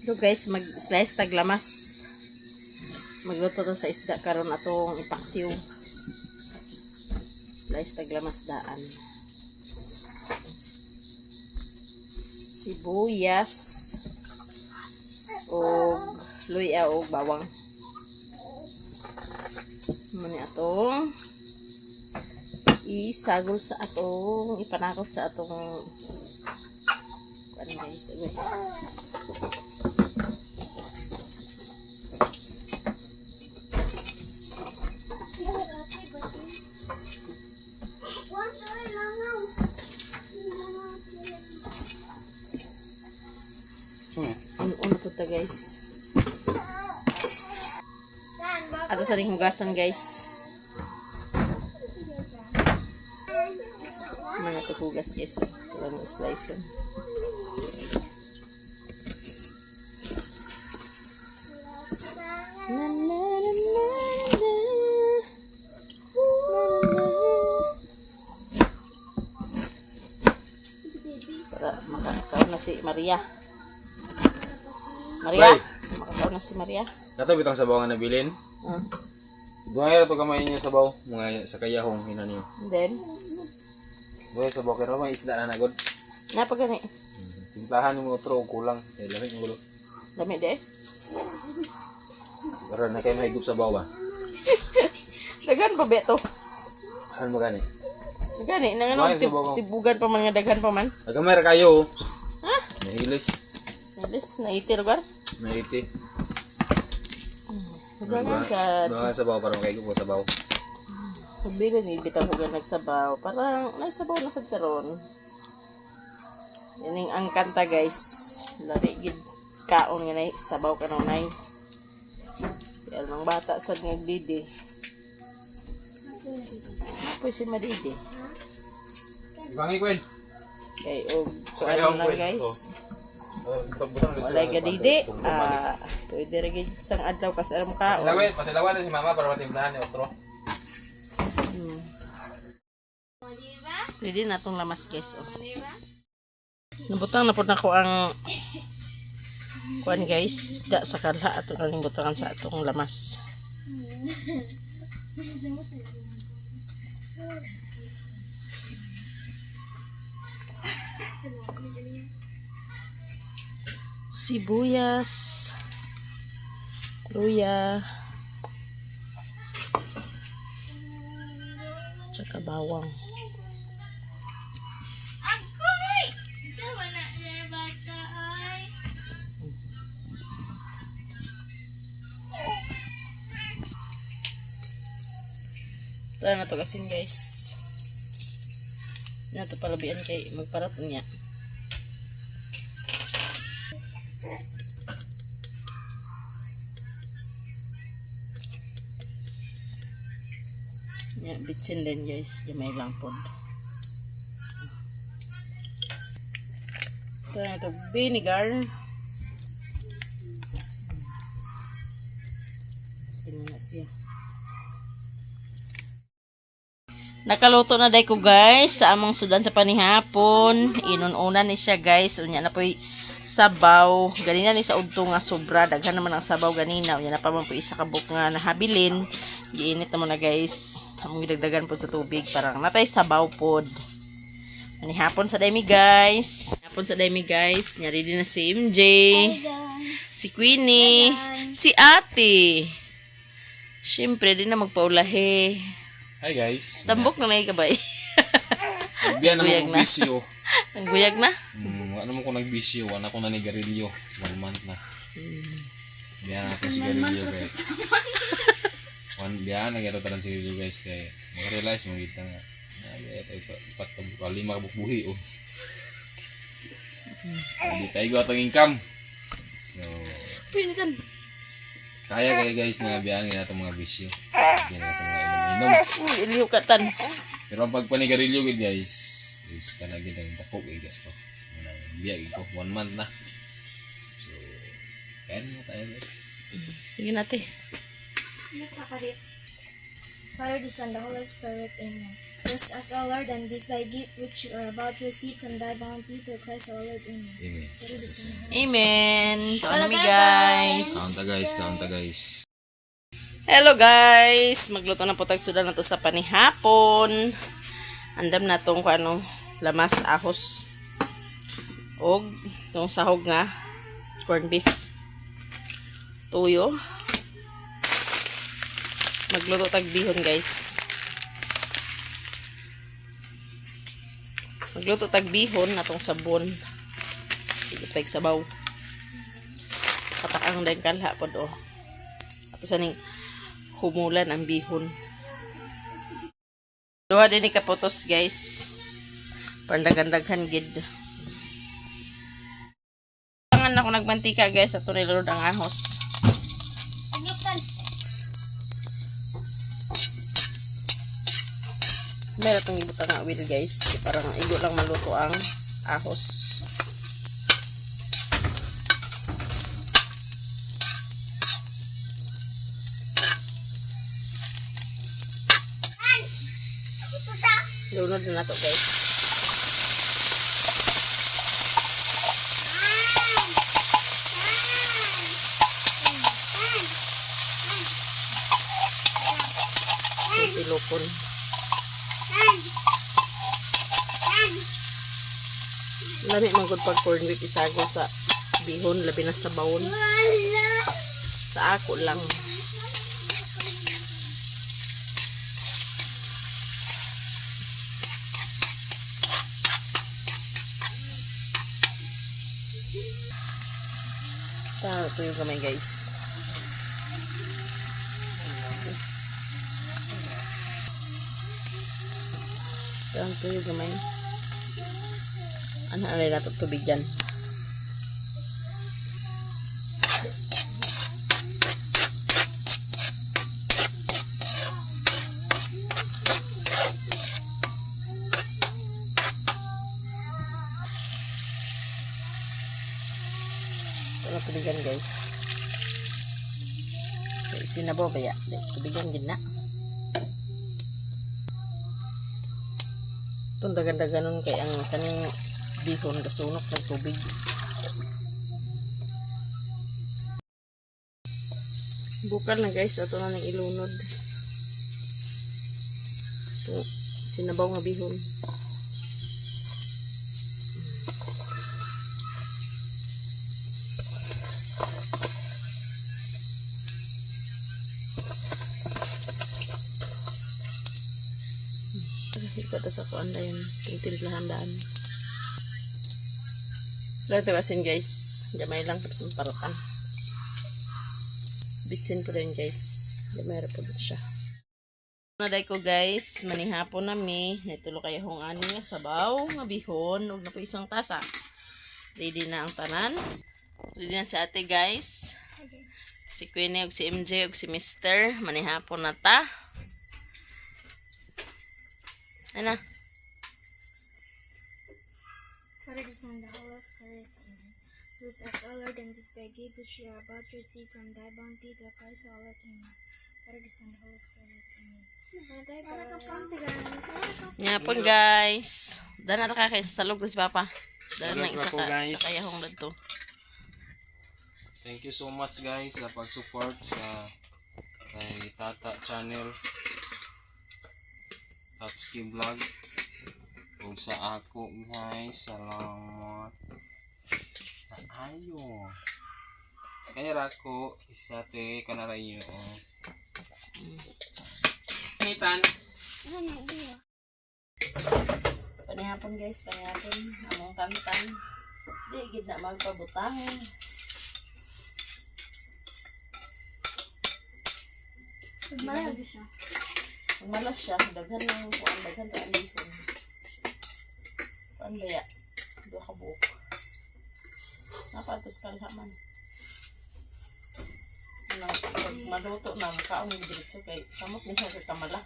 So guys, mag-slice taglamas. Magluto to sa isda karon atong ipaksiw. Slice taglamas daan. Sibuyas o luya o bawang. Muna atong isagol sa atong ipanakot sa atong ano guys, ano to ta guys. Ato sa ning hugasan guys. Mga tutugas guys. Wala mo slice yun. Para makakaon na si Maria. Maria, makakaon na si Maria. Dato bitang sabaw nga nabilin. Duhay ra to kamay niya sabaw mga sa kayahong ina niyo. And then Duhay sabaw kay may isda na nagod. napa gani? Timplahan mo otro kulang kay lamig ng ulo. Dami de. Pero na kay mahigop sabaw ba. Dagan pa beto. Ano magani? Gani nang ano tibugan pa man nga daghan pa man. Agamay ra kayo. Ha? Nahilis. Alis na iti lugar. Naiti. Dagan sa Duhay sabaw para makahigop ko sabaw. Bilan ni bitaw ko nagsabaw. Parang nagsabaw na sad karon. Yaning ang kanta guys. Lari gid kaon nga nay sabaw kanunay. Kaya nang bata sad ngagdidi. Apoy si Madidi. Ibangi kwen. Kay og so ano lang guys. Wala gadidi. Pwede ra gid sang adlaw kas aram kaon. Pasilawan na si mama para matimplahan ni otro. Pwede na itong lamas guys. Oh. Nabutang na po na ko ang kuan guys. Isda sa kalha. Ito na butangan sa itong lamas. Sibuyas. Luya. Tsaka bawang. Ito na ito kasin guys. Ito na ito palabian kay magparat niya. Yan, bitsin din guys. Jamay lang po. Ito na ito vinegar. Ito na siya. Nakaluto na day ko guys sa among sudan sa panihapon. Inununan ni siya guys. Unya na po'y sabaw. Ganina ni sa udto nga sobra. Daghan naman ang sabaw ganina. Unya na pa man po isa kabuk nga nahabilin. Giinit na mo na guys. Among gidagdagan po sa tubig. Parang natay sabaw pod. Panihapon sa daymi guys. Hapon sa daymi guys. Nyari din na si MJ. Si Queenie. Si ate. Siyempre din na magpaulahe. Hi guys. Tambok na may kabay. Biyan na mo bisyo. Ang guyag na? Ano mo ko nagbisyo, anak ko na ni Garillo. 1 month na. Biyan na ako si Garillo kay. Biyan na gano'n talang si Garillo guys kay mag-realize mo kita nga. Ito lima kabukbuhi oh. Hindi tayo ko atong income. So, Pinsan. kaya kayo guys nga biyan nga itong mga bisyo. Biyan na sa mga inom-inom. Iliw katan. Pero ang pagpanigarilyo guys, is kanagin ang dako guys to. Biya ko 1 month na. So, kaya na tayo guys. Sige natin. Father, the Son, the Holy Spirit. Amen. Bless us, O Lord, and this thy gift which you are about to receive from thy bounty through Christ our Lord. Amen. Amen. Glory be to God. Amen. Kaon mi Guys. guys. Kaunta guys. Hello guys. Magluto na po tag sudan na to sa panihapon. Andam na tong ano, lamas ahos. Og tong sahog nga corn beef. Tuyo. Magluto tag bihon guys. Magluto tag bihon natong sabon. Sige tag sabaw. Katakang din kalha pod oh. Tapos aning humulan ang bihon. Duha din ni kaputos guys. Pandagandaghan gid. Tangan ako nagmantika guys at nilurod ang ahos. Meron itong ibutang nga oil guys. Parang igo lang maluto ang ahos. Lunod na to guys. Silupon. Lami manggod pag corn beef isago sa bihon labi na sa bawon. Sa ako lang. Ito yung kamay guys. Ito yung kamay. Ano alay natin tubig dyan. Ito tubigan guys. Sinabaw ba ya? Tubigan gina. Itong dagan-daganon kay ang kaning bihon kasunok ng tubig. Bukal na guys. Ito na ng ilunod. Ito, sinabaw nga bihon. Ito sa kuan na yun. Tintimplahan daan. Ito asin guys. Gamay lang tapos maparutan. Bitsin po rin guys. Gamay po siya. Naday ko guys. Manihapon nami. Nitulo kayo hong ani nga sabaw. Nga bihon. Huwag na po isang tasa. Ready na ang tanan. Ready na si ate guys. Si Queenie ug si MJ ug si Mr. Manihapon na ta. Ano? Father, the Son, the Holy Spirit. Amen. Bless us, O Lord, and this thy gift which we are about to receive from thy bounty through Christ our Lord. Amen. Father, the Son, the Holy Spirit. Amen. Nga po guys. Dana na ka kayo sa salog si Papa. Dana na isa ka guys. sa kayahong dito. Thank you so much guys sa pag-support sa kay Tata Channel, Tatsuki Vlog, ug sa ako guys. Salamat. Ayo. Kaya rako isa te kanarayo. Nitan. Panihapon guys, panihapon. Among kamitan. Di gid na magpabutahon. Malas siya. Malas siya, daghan lang kuan, daghan ra lihon. Pandaya. Do ka buok. Napatos kalhaman. Pag maluto na kaon diretso kay samot ni siya ka kamala.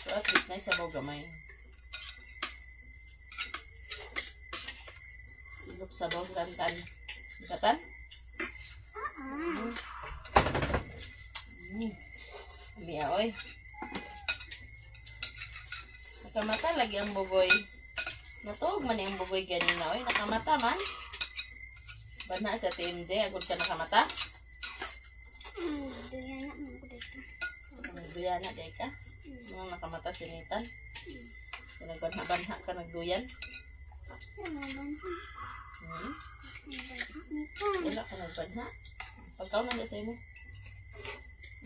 So at least na sabaw gamay. Ilup sabaw kantan. Katan? Liya oy. Nakamata lagi ang bugoy. Natuog man yung bugoy ganina. Oy, nakamata man. Bana sa TMJ, agad ka nakamata. Duyan na mo ko dito. Nagduyan na, day ka. Mga nakamata sinitan. Nagbanha-banha ka nagduyan. Hmm? Wala ka nagbanha. Pagkaw na sa imo.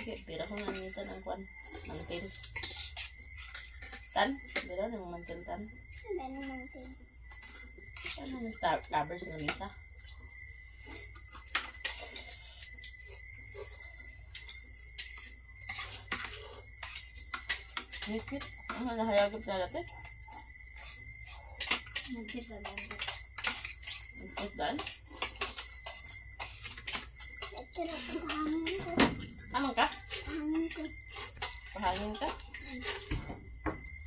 Okay, pira ko na nitan ang kwan. Mantil. Tan? Dira na mo mantil tan. Ano nag-covers ng Lisa? Ngit-ngit. Ano nahayagod na dati? Ngit daan? Amang ka? Pahangin ka?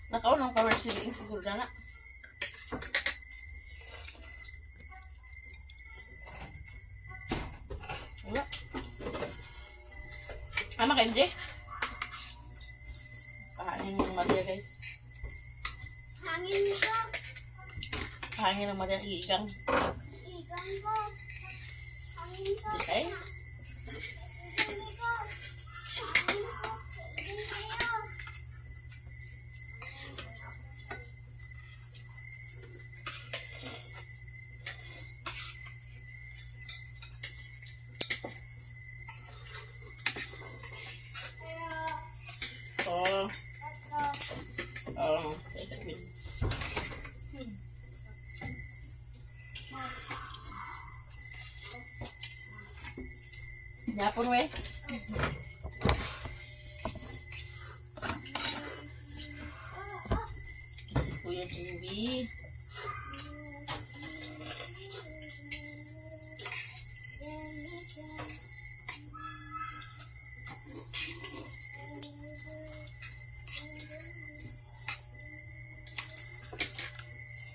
Nakaunang cover siling siguro na nga. Wala. Ama ka, MJ? Pahangin ng Maria, guys. Hangin ko. Pahangin ng Maria, iigang. Ikan ko. Hangin ko. Okay? Hangin ko. Hangin ko. Hangin kayo. Oo. Oo. Kaya sabihin. Yapon, we. Si Kuya Jimmy.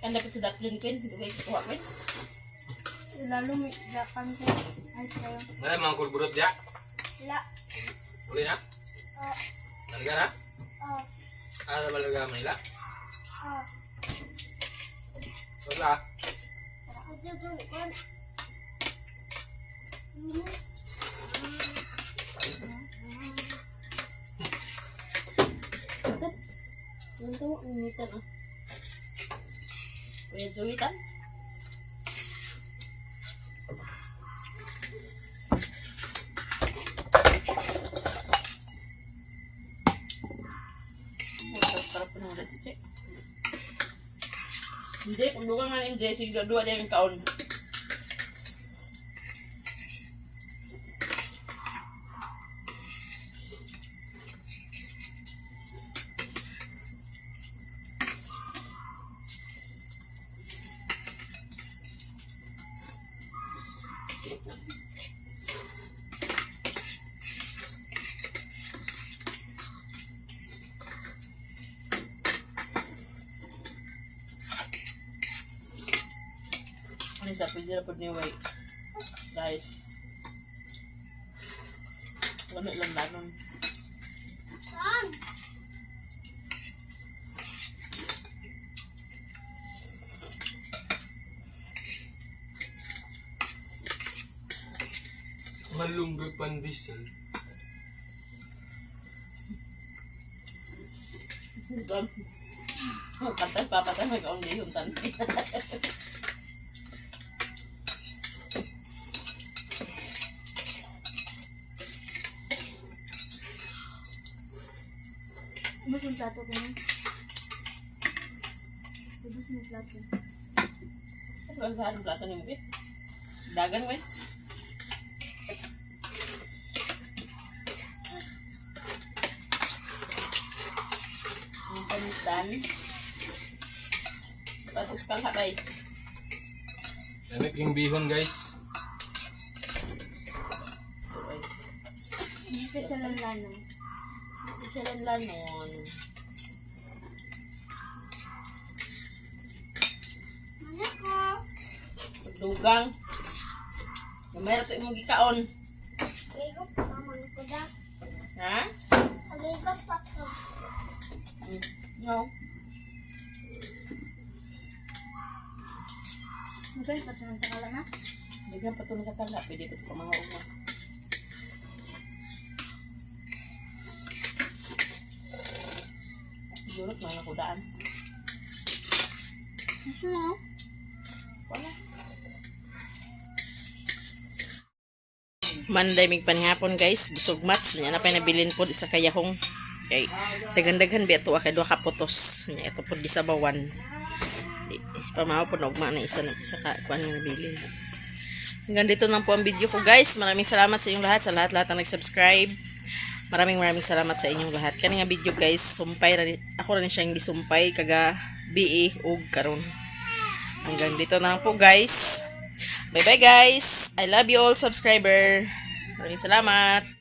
Kan dapat sedap din, Queen. Dugay kuha, Queen. Lalo may dakan ko. Ay, kayo. Wala mga kulburot ya. La. Uli na. Talaga na? Oh. Ano ba talaga Manila? Oh. Wala. Ito ko. Ano to? Initan, ah. Kuya Joey, tan? Sarap pa ng dati, Che. Hindi, kung luka nga ni MJ, sige, dua din yung kaon. Ano siya, pwede na po niyo, wait. Guys. Wala lang lanon. Malunggay pandesal. Katay, papatay, may kaon di yung tan. Mas yung plato ko na. Mas yung plato. Ano sa harang plato ni mo, eh? Dagan, we. Ang panitan. Patos kang habay. Namit yung bihon guys. Ito siya lang lanong. Ito siya lang lanon. Mana ko? Dugang. Gamay na ito yung gikaon. Igop pa man ko da. Ha? Igop pa ko. No. Mungkin patungan sa kala na. Bigyan pa ito sa kala. Pwede ito pa mga uma. Siguro mga nakudaan. Ano? Wala. Manday mig panihapon guys. Busog mats. Nya na pa nabilin po sa kayahong. Okay. Daghan-daghan biya ito. Kay 2 ka putos. Nya ito po di sa bawan. Pamahaw po na ugma na isa ka kuan nga nabilin. Hanggang dito lang po ang video ko guys. Maraming salamat sa inyong lahat. Sa lahat-lahat na nag-subscribe. Maraming salamat sa inyong lahat. Kani nga video guys, sumpay ako rin siyang gisumpay kaga BE ug karon. Hanggang dito na lang po guys. Bye bye guys. I love you all subscriber. Maraming salamat.